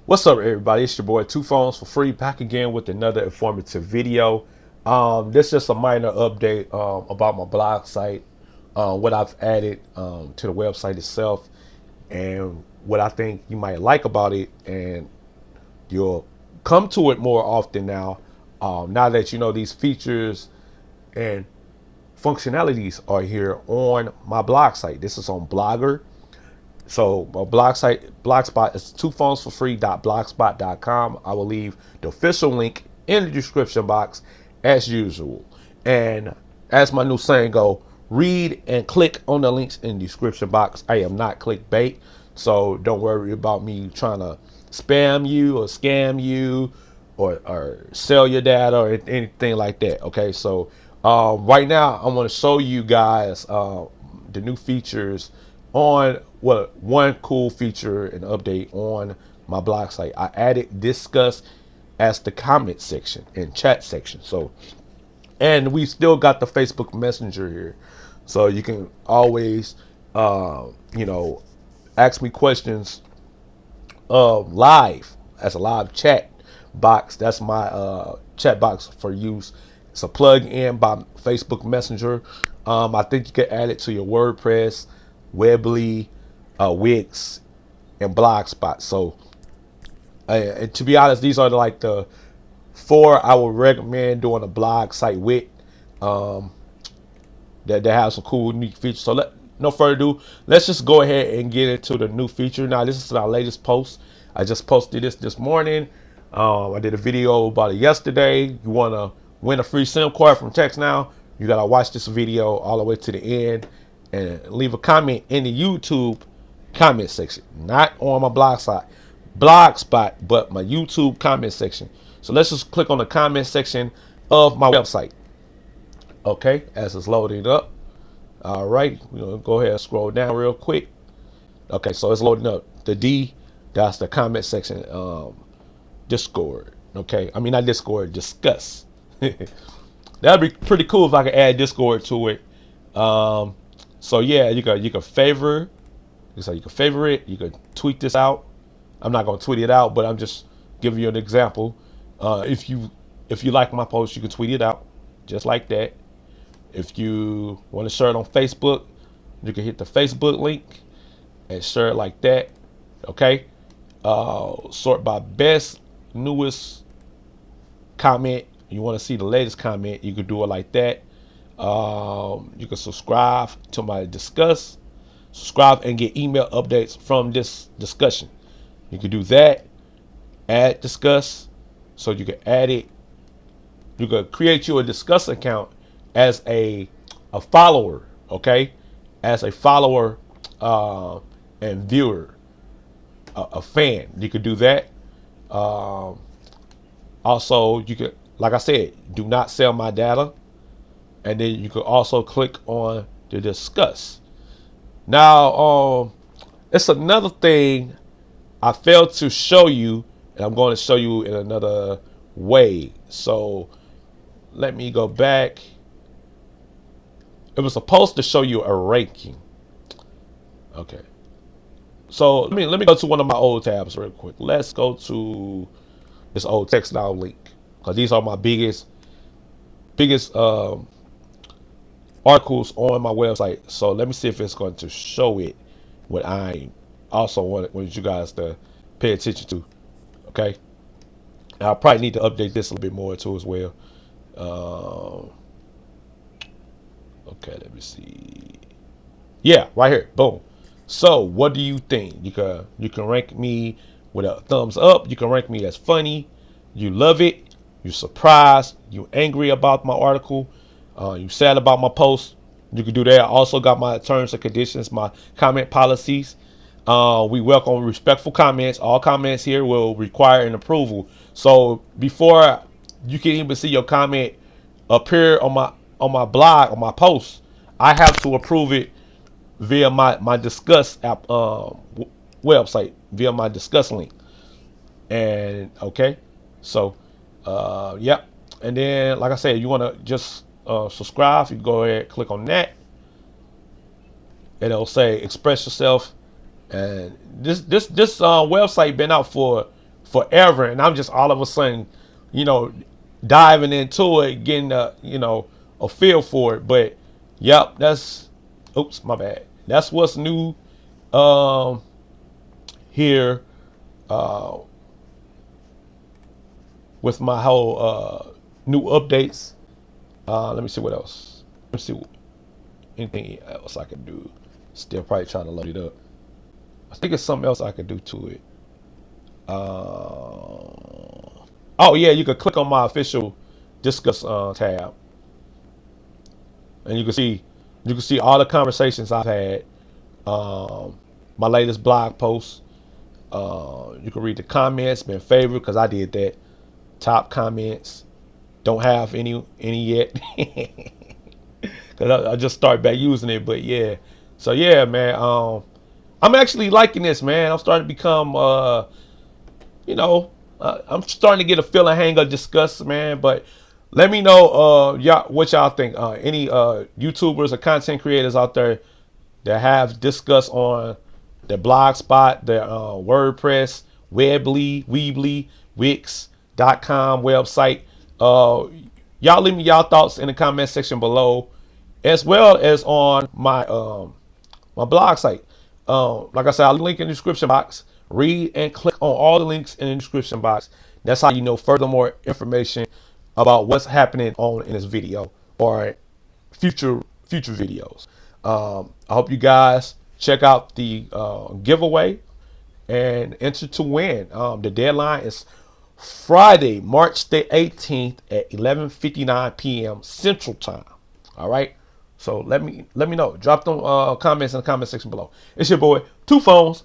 What's up, everybody? It's your boy TuPhones for free, back again with another informative video. This is just a minor update about my blog site, what I've added to the website itself, and what I think you might like about it, and you'll come to it more often now. Now that you know these features and functionalities are here on my blog site. This is on Blogger. So my blog site, Blogspot, is TuPhonesForFree.blogspot.com. I will leave the official link in the description box as usual. And as my new saying go, read and click on the links in the description box. I am not clickbait, so don't worry about me trying to spam you or scam you or sell your data or anything like that. Okay, so right now I want to show you guys the new features on one cool feature and update on my blog site. I added DISQUS as the comment section and chat section. So, and we still got the Facebook Messenger here, so you can always, you know, ask me questions live as a live chat box. That's my chat box for use. It's a plug-in by Facebook Messenger. I think you can add it to your WordPress, Weebly, Wix, and Blogspot. So, and to be honest, these are like the four I would recommend doing a blog site with. That have some cool new features. So no further ado, let's just go ahead and get into the new feature. Now, this is our latest post. I just posted this morning. I did a video about it yesterday. You want to win a free SIM card from TextNow? You got to watch this video all the way to the end and leave a comment in the YouTube comment section, not on my blog spot, but my YouTube comment section. So let's just click on the comment section of my website. Okay, as it's loading up. All right, we're gonna go ahead and scroll down real quick. Okay, so it's loading up. The D, that's the comment section. Discord. Okay, I mean not Discord, Discuss. That'd be pretty cool if I could add Discord to it. So yeah, you can favorite. So you can favorite. You can tweet this out. I'm not gonna tweet it out, but I'm just giving you an example. If you like my post, you can tweet it out just like that. If you want to share it on Facebook, you can hit the Facebook link and share it like that. Okay. Sort by best, newest comment. You want to see the latest comment, you can do it like that. You can subscribe to my Discuss. Subscribe and get email updates from this discussion. You can do that. Add Discuss. So you can add it. You can create you a Discuss account as a follower, okay? As a follower and viewer, a fan. You could do that. Also, you could, like I said, do not sell my data. And then you could also click on the Discuss. Now, it's another thing I failed to show you, and I'm going to show you in another way. So let me go back. It was supposed to show you a ranking. Okay. So let me go to one of my old tabs real quick. Let's go to this old TextNow link, because these are my biggest articles on my website. So let me see if it's going to show it what I also wanted you guys to pay attention to. Okay. And I'll probably need to update this a little bit more too as well. Okay, let me see. Yeah, right here. Boom. So what do you think? You can rank me with a thumbs up. You can rank me as funny. You love it. You're surprised. You angry about my article. You sad about my post. You can do that. I also got my terms and conditions, my comment policies. We welcome respectful comments. All comments here will require an approval. So before you can even see your comment appear on my blog, on my post, I have to approve it via my Discuss app website, via my Discuss link. And okay, so yep. And then, like I said, you want to just subscribe, you go ahead, click on that, and it'll say express yourself. And this website been out for forever, and I'm just all of a sudden, you know, diving into it, getting a, you know, a feel for it. But yep, that's, oops, my bad. That's what's new here with my whole new updates. Let me see what else. Let me see anything else I can do. Still probably trying to load it up. I think it's something else I could do to it. Oh yeah, you could click on my official DISQUS tab, and you can see all the conversations I've had. My latest blog post. You can read the comments, been favorite because I did that. Top comments. Don't have any yet because I just started back using it. But yeah, so yeah, man. I'm actually liking this, man. I'm starting to become, you know, I'm starting to get a feeling hang of DISQUS, man. But let me know, y'all, what y'all think. Any YouTubers or content creators out there that have DISQUS on their Blogspot, their WordPress, Weebly, Wix.com website. Y'all leave me y'all thoughts in the comment section below, as well as on my my blog site. Like I said, I'll link in the description box. Read and click on all the links in the description box. That's how you know furthermore information about what's happening on in this video or future videos. I hope you guys check out the giveaway and enter to win. The deadline is Friday, March the 18th at 11:59 p.m. Central Time. All right. So let me know. Drop them comments in the comment section below. It's your boy TuPhones.